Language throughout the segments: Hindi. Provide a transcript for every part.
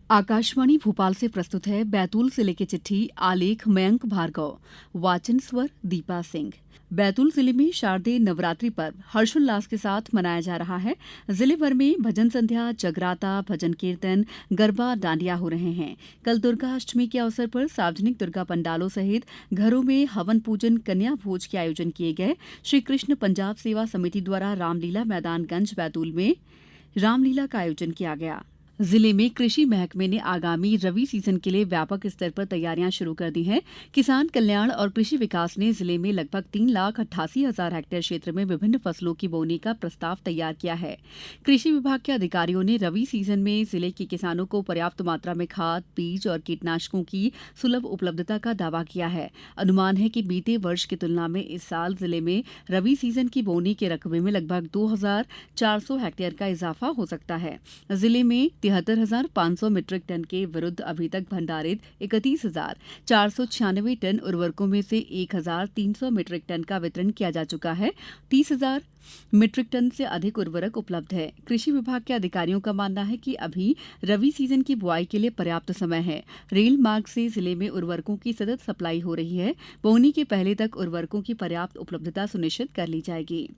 आकाशवाणी भोपाल से प्रस्तुत है बैतूल जिले की चिट्ठी। आलेख मयंक भार्गव, वाचन स्वर दीपा सिंह। बैतूल जिले में शारदीय नवरात्रि पर्व हर्षोल्लास के साथ मनाया जा रहा है। जिले भर में भजन संध्या, जगराता, भजन कीर्तन, गरबा, डांडिया हो रहे हैं। कल दुर्गा अष्टमी के अवसर पर सार्वजनिक दुर्गा पंडालों सहित घरों में हवन पूजन, कन्या भोज के आयोजन किए गए। श्री कृष्ण पंजाब सेवा समिति द्वारा रामलीला मैदानगंज बैतूल में रामलीला का आयोजन किया गया। जिले में कृषि महकमे ने आगामी रबी सीजन के लिए व्यापक स्तर पर तैयारियां शुरू कर दी हैं। किसान कल्याण और कृषि विकास ने जिले में लगभग 3,88,000 हेक्टेयर क्षेत्र में विभिन्न फसलों की बोनी का प्रस्ताव तैयार किया है। कृषि विभाग के अधिकारियों ने रबी सीजन में जिले के किसानों को पर्याप्त मात्रा में खाद, बीज और कीटनाशकों की सुलभ उपलब्धता का दावा किया है। अनुमान है कि बीते वर्ष की तुलना में इस साल जिले में रबी सीजन की बोनी के रकबे में लगभग 2,400 हेक्टेयर का इजाफा हो सकता है। जिले में 73,500 मीट्रिक टन के विरुद्ध अभी तक भंडारित 31,496 टन उर्वरकों में से 1,300 मीट्रिक टन का वितरण किया जा चुका है। 30,000 मीट्रिक टन से अधिक उर्वरक उपलब्ध है। कृषि विभाग के अधिकारियों का मानना है कि अभी रबी सीजन की बुआई के लिए पर्याप्त समय है। रेल मार्ग से जिले में उर्वरकों की सतत सप्लाई हो रही है। बोनी के पहले तक उर्वरकों की पर्याप्त उपलब्धता सुनिश्चित कर ली जाएगी।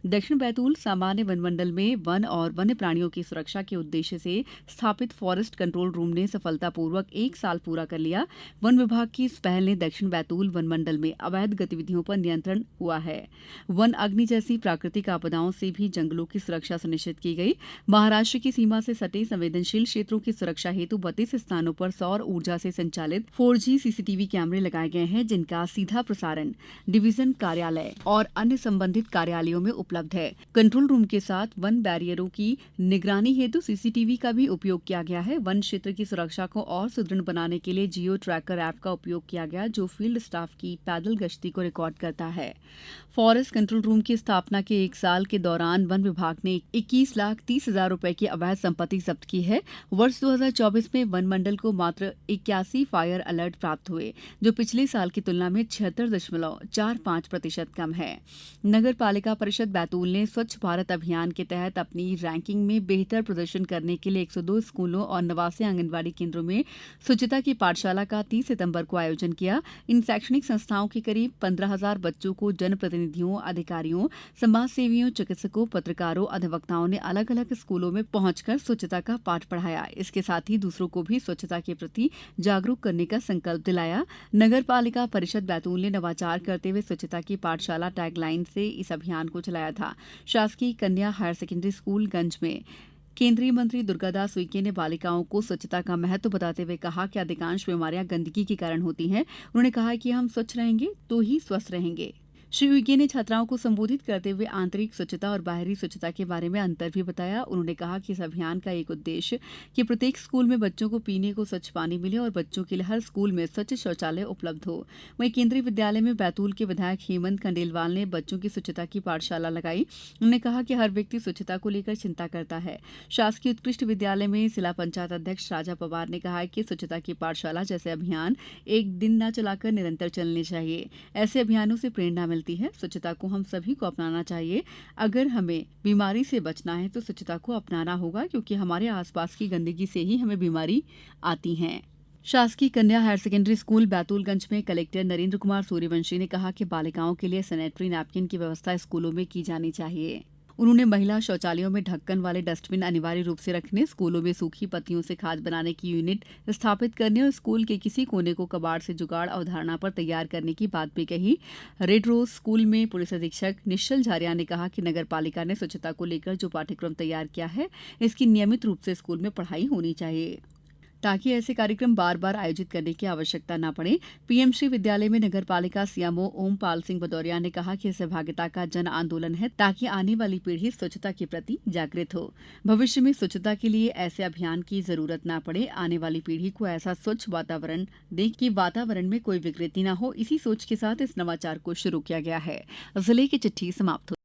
दक्षिण बैतूल सामान्य वनमंडल में वन और वन्य प्राणियों की सुरक्षा के उद्देश्य से स्थापित फॉरेस्ट कंट्रोल रूम ने सफलतापूर्वक 1 साल पूरा कर लिया। वन विभाग की इस पहल ने दक्षिण बैतूल वनमंडल में अवैध गतिविधियों पर नियंत्रण हुआ है। वन अग्नि जैसी प्राकृतिक आपदाओं से भी जंगलों की सुरक्षा सुनिश्चित की गई। महाराष्ट्र की सीमा से सटे संवेदनशील क्षेत्रों की सुरक्षा हेतु 32 स्थानों पर सौर ऊर्जा से संचालित 4G सीसीटीवी कैमरे लगाए गए हैं, जिनका सीधा प्रसारण डिवीजन कार्यालय और अन्य संबंधित कार्यालयों में उपलब्ध है। कंट्रोल रूम के साथ वन बैरियरों की निगरानी हेतु सीसीटीवी का भी उपयोग किया गया है। वन क्षेत्र की सुरक्षा को और सुदृढ़ बनाने के लिए जियो ट्रैकर ऐप का उपयोग किया गया, जो फील्ड स्टाफ की पैदल गश्ती को रिकॉर्ड करता है। फॉरेस्ट कंट्रोल रूम की स्थापना के 1 साल के दौरान वन विभाग ने 21,30,000 रुपए की अवैध संपत्ति जब्त की है। वर्ष 2024 में वन मंडल को मात्र 81 फायर अलर्ट प्राप्त हुए, जो पिछले साल की तुलना में 76.45% कम है। नगर पालिका परिषद बैतूल ने स्वच्छ भारत अभियान के तहत अपनी रैंकिंग में बेहतर प्रदर्शन करने के लिए 102 स्कूलों और 89 आंगनबाड़ी केंद्रों में स्वच्छता की पाठशाला का 30 सितंबर को आयोजन किया। इन शैक्षणिक संस्थाओं के करीब 15,000 बच्चों को जनप्रतिनिधियों, अधिकारियों, समाज सेवियों, चिकित्सकों, पत्रकारों, अधिवक्ताओं ने अलग अलग स्कूलों में पहुंचकर स्वच्छता का पाठ पढ़ाया। इसके साथ ही दूसरों को भी स्वच्छता के प्रति जागरूक करने का संकल्प दिलाया। नगर पालिका परिषद बैतूल ने नवाचार करते हुए स्वच्छता की पाठशाला टैगलाइन से इस अभियान को चलाया था। शासकीय कन्या हायर सेकेंडरी स्कूल गंज में केंद्रीय मंत्री दुर्गादास उइके ने बालिकाओं को स्वच्छता का महत्व बताते हुए कहा कि अधिकांश बीमारियां गंदगी के कारण होती हैं। उन्होंने कहा कि हम स्वच्छ रहेंगे तो ही स्वस्थ रहेंगे। श्री उइके ने छात्राओं को संबोधित करते हुए आंतरिक स्वच्छता और बाहरी स्वच्छता के बारे में अंतर भी बताया। उन्होंने कहा कि इस अभियान का एक उद्देश्य कि प्रत्येक स्कूल में बच्चों को पीने को स्वच्छ पानी मिले और बच्चों के लिए हर स्कूल में स्वच्छ शौचालय उपलब्ध हो। वहीं केंद्रीय विद्यालय में बैतूल के विधायक हेमंत खंडेलवाल ने बच्चों की स्वच्छता की पाठशाला लगाई। उन्होंने कहा कि हर व्यक्ति स्वच्छता को लेकर चिंता करता है। शासकीय उत्कृष्ट विद्यालय में जिला पंचायत अध्यक्ष राजा पवार ने कहा कि स्वच्छता की पाठशाला जैसे अभियान एक दिन न चलाकर निरंतर चलने चाहिए। ऐसे अभियानों से प्रेरणा मिलती है। स्वच्छता को हम सभी को अपनाना चाहिए। अगर हमें बीमारी से बचना है तो स्वच्छता को अपनाना होगा, क्योंकि हमारे आसपास की गंदगी से ही हमें बीमारी आती है। शासकीय कन्या हायर सेकेंडरी स्कूल बैतूलगंज में कलेक्टर नरेंद्र कुमार सूर्यवंशी ने कहा कि बालिकाओं के लिए सैनिटरी नैपकिन की व्यवस्था स्कूलों में की जानी चाहिए। उन्होंने महिला शौचालयों में ढक्कन वाले डस्टबिन अनिवार्य रूप से रखने, स्कूलों में सूखी पत्तियों से खाद बनाने की यूनिट स्थापित करने और स्कूल के किसी कोने को कबाड़ से जुगाड़ अवधारणा पर तैयार करने की बात भी कही। रेड रोज स्कूल में पुलिस अधीक्षक निश्चल झारिया ने कहा कि नगर पालिका ने स्वच्छता को लेकर जो पाठ्यक्रम तैयार किया है, इसकी नियमित रूप से स्कूल में पढ़ाई होनी चाहिए, ताकि ऐसे कार्यक्रम बार बार आयोजित करने की आवश्यकता न पड़े। पीएमश्री विद्यालय में नगर पालिका सीएमओ ओमपाल सिंह भदौरिया ने कहा कि सहभागिता का जन आंदोलन है, ताकि आने वाली पीढ़ी स्वच्छता के प्रति जागृत हो। भविष्य में स्वच्छता के लिए ऐसे अभियान की जरूरत न पड़े। आने वाली पीढ़ी को ऐसा स्वच्छ वातावरण दें कि वातावरण में कोई विकृति न हो। इसी सोच के साथ इस नवाचार को शुरू किया गया है। जिले की चिट्ठी समाप्त हुई।